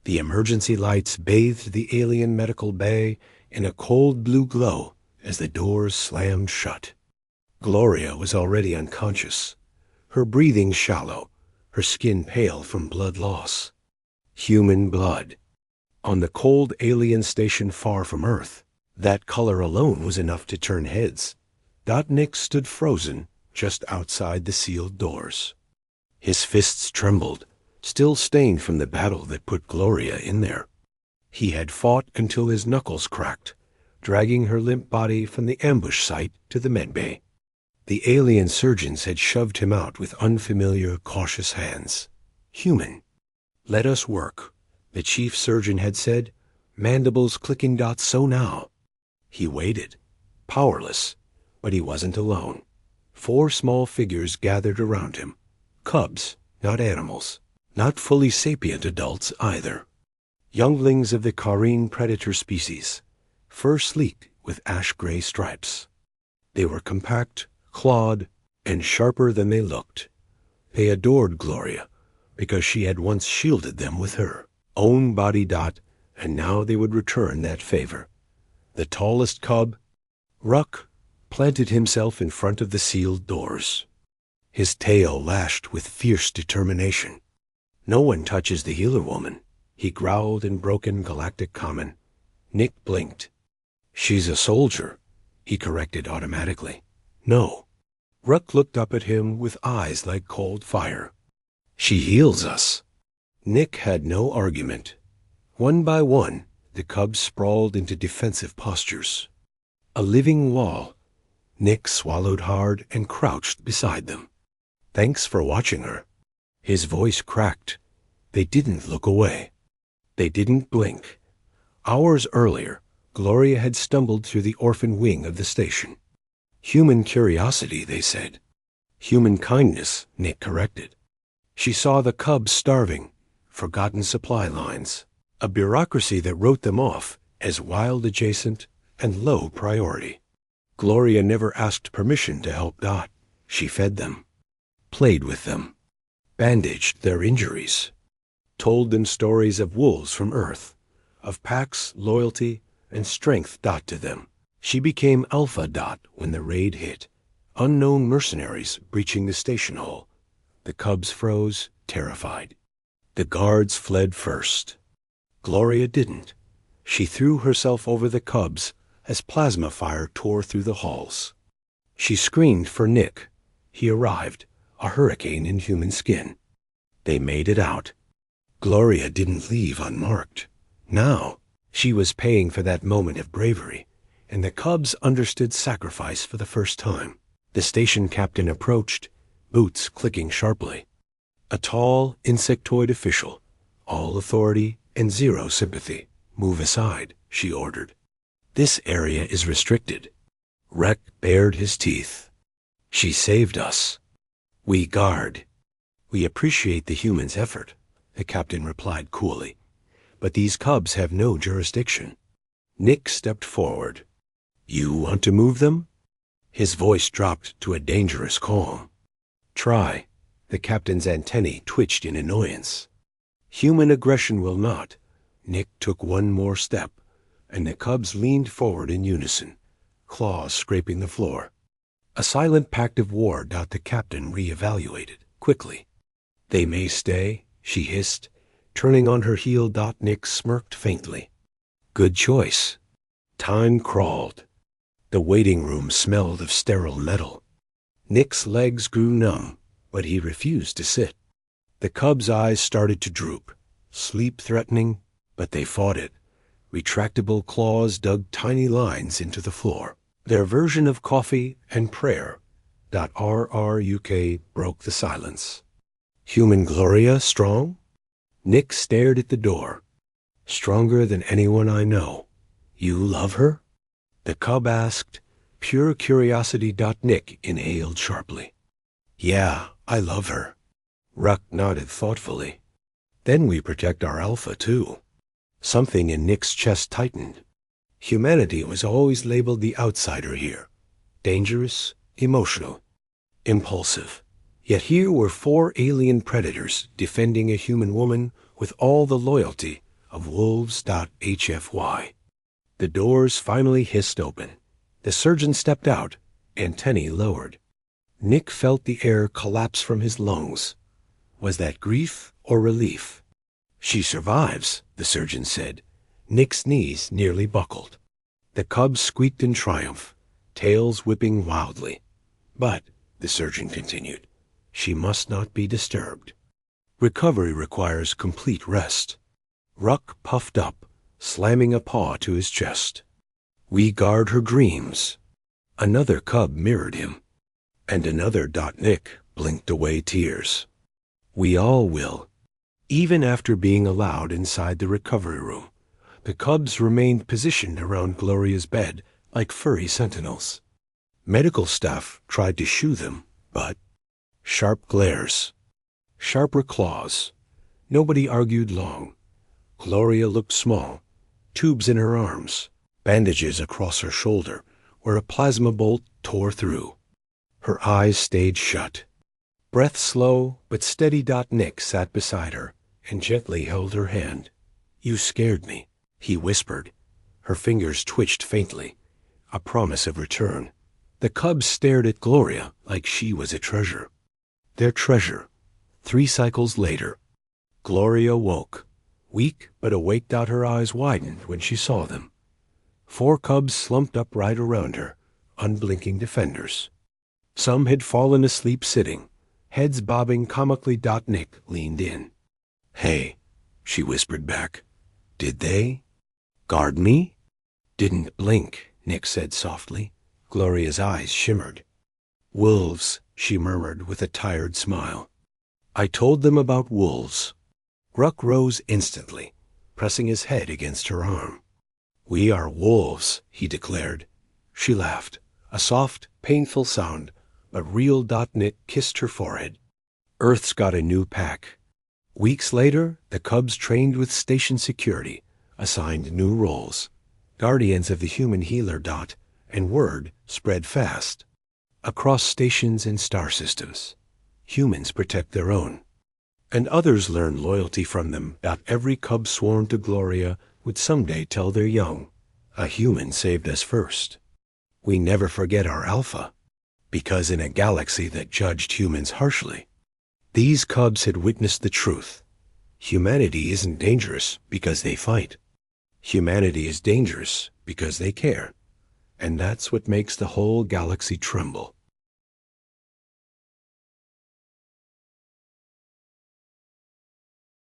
The emergency lights bathed the alien medical bay in a cold blue glow as the doors slammed shut. Gloria was already unconscious, her breathing shallow, her skin pale from blood loss. Human blood. On the cold alien station far from Earth, that color alone was enough to turn heads. Nick stood frozen just outside the sealed doors. His fists trembled, still stained from the battle that put Gloria in there. He had fought until his knuckles cracked, dragging her limp body from the ambush site to the medbay. The alien surgeons had shoved him out with unfamiliar, cautious hands. Human. "Let us work," the chief surgeon had said, mandibles clicking. So now. He waited, powerless, but he wasn't alone. 4 small figures gathered around him. Cubs, not animals, not fully sapient adults either. Younglings of the carine predator species, fur sleek with ash-gray stripes. They were compact, clawed, and sharper than they looked. They adored Gloria because she had once shielded them with her own body. And now they would return that favor. The tallest cub, Ruck, planted himself in front of the sealed doors. His tail lashed with fierce determination. "No one touches the healer woman," he growled in broken galactic common. Nick blinked. "She's a soldier," he corrected automatically. "No." Ruck looked up at him with eyes like cold fire. "She heals us." Nick had no argument. One by one, the cubs sprawled into defensive postures. A living wall. Nick swallowed hard and crouched beside them. "Thanks for watching her." His voice cracked. They didn't look away. They didn't blink. Hours earlier, Gloria had stumbled through the orphan wing of the station. Human curiosity, they said. Human kindness, Nick corrected. She saw the cubs starving, forgotten supply lines, a bureaucracy that wrote them off as wild adjacent and low priority. Gloria never asked permission to help Dot. She fed them, played with them, bandaged their injuries, told them stories of wolves from Earth, of Pax loyalty and strength. To them. She became Alpha. When the raid hit, unknown mercenaries breaching the station hull. The cubs froze, terrified. The guards fled first. Gloria didn't. She threw herself over the cubs as plasma fire tore through the halls. She screamed for Nick. He arrived, a hurricane in human skin. They made it out. Gloria didn't leave unmarked. Now, she was paying for that moment of bravery, and the cubs understood sacrifice for the first time. The station captain approached, boots clicking sharply. A tall, insectoid official, all authority and zero sympathy. "Move aside," she ordered. "This area is restricted." Rek bared his teeth. "She saved us. We guard." "We appreciate the human's effort," the captain replied coolly. "But these cubs have no jurisdiction." Nick stepped forward. "You want to move them?" His voice dropped to a dangerous calm. "Try." The captain's antennae twitched in annoyance. "Human aggression will not." Nick took one more step, and the cubs leaned forward in unison, claws scraping the floor. A silent pact of war. The captain reevaluated, quickly. "They may stay," she hissed, turning on her heel. Nick smirked faintly. "Good choice." Time crawled. The waiting room smelled of sterile metal. Nick's legs grew numb, but he refused to sit. The cub's eyes started to droop, sleep threatening, but they fought it. Retractable claws dug tiny lines into the floor. Their version of coffee and prayer. RRUK broke the silence. "Human Gloria strong?" Nick stared at the door. "Stronger than anyone I know." "You love her?" the cub asked. Pure curiosity. Nick inhaled sharply. "Yeah, I love her." Ruck nodded thoughtfully. "Then we protect our Alpha, too." Something in Nick's chest tightened. Humanity was always labeled the outsider here. Dangerous, emotional, impulsive. Yet here were 4 alien predators defending a human woman with all the loyalty of wolves.hfy. The doors finally hissed open. The surgeon stepped out, antennae lowered. Nick felt the air collapse from his lungs. Was that grief or relief? "She survives," the surgeon said. Nick's knees nearly buckled. The cubs squeaked in triumph, tails whipping wildly. "But," the surgeon continued, "she must not be disturbed. Recovery requires complete rest." Ruck puffed up, slamming a paw to his chest. "We guard her dreams." Another cub mirrored him, and another. Nick blinked away tears. "We all will." Even after being allowed inside the recovery room, the cubs remained positioned around Gloria's bed like furry sentinels. Medical staff tried to shoo them, but sharp glares, sharper claws. Nobody argued long. Gloria looked small, tubes in her arms, bandages across her shoulder where a plasma bolt tore through. Her eyes stayed shut. Breath slow but steady. Nick sat beside her and gently held her hand. "You scared me," he whispered. Her fingers twitched faintly, a promise of return. The cubs stared at Gloria like she was a treasure. Their treasure. 3 cycles later, Gloria woke. Weak but awake. Her eyes widened when she saw them. 4 cubs slumped upright around her, unblinking defenders. Some had fallen asleep sitting, heads bobbing comically. Nick leaned in. "Hey," she whispered back. "Did they guard me?" "Didn't blink," Nick said softly. Gloria's eyes shimmered. "Wolves," she murmured with a tired smile. "I told them about wolves." Ruck rose instantly, pressing his head against her arm. "We are wolves," he declared. She laughed, a soft, painful sound, but real. Nick kissed her forehead. "Earth's got a new pack." Weeks later, the cubs trained with station security, assigned new roles. Guardians of the human healer. And word spread fast. Across stations and star systems, humans protect their own. And others learn loyalty from them. Every cub sworn to Gloria would someday tell their young, "A human saved us first." We never forget our alpha, because in a galaxy that judged humans harshly, these cubs had witnessed the truth. Humanity isn't dangerous because they fight. Humanity is dangerous because they care. And that's what makes the whole galaxy tremble.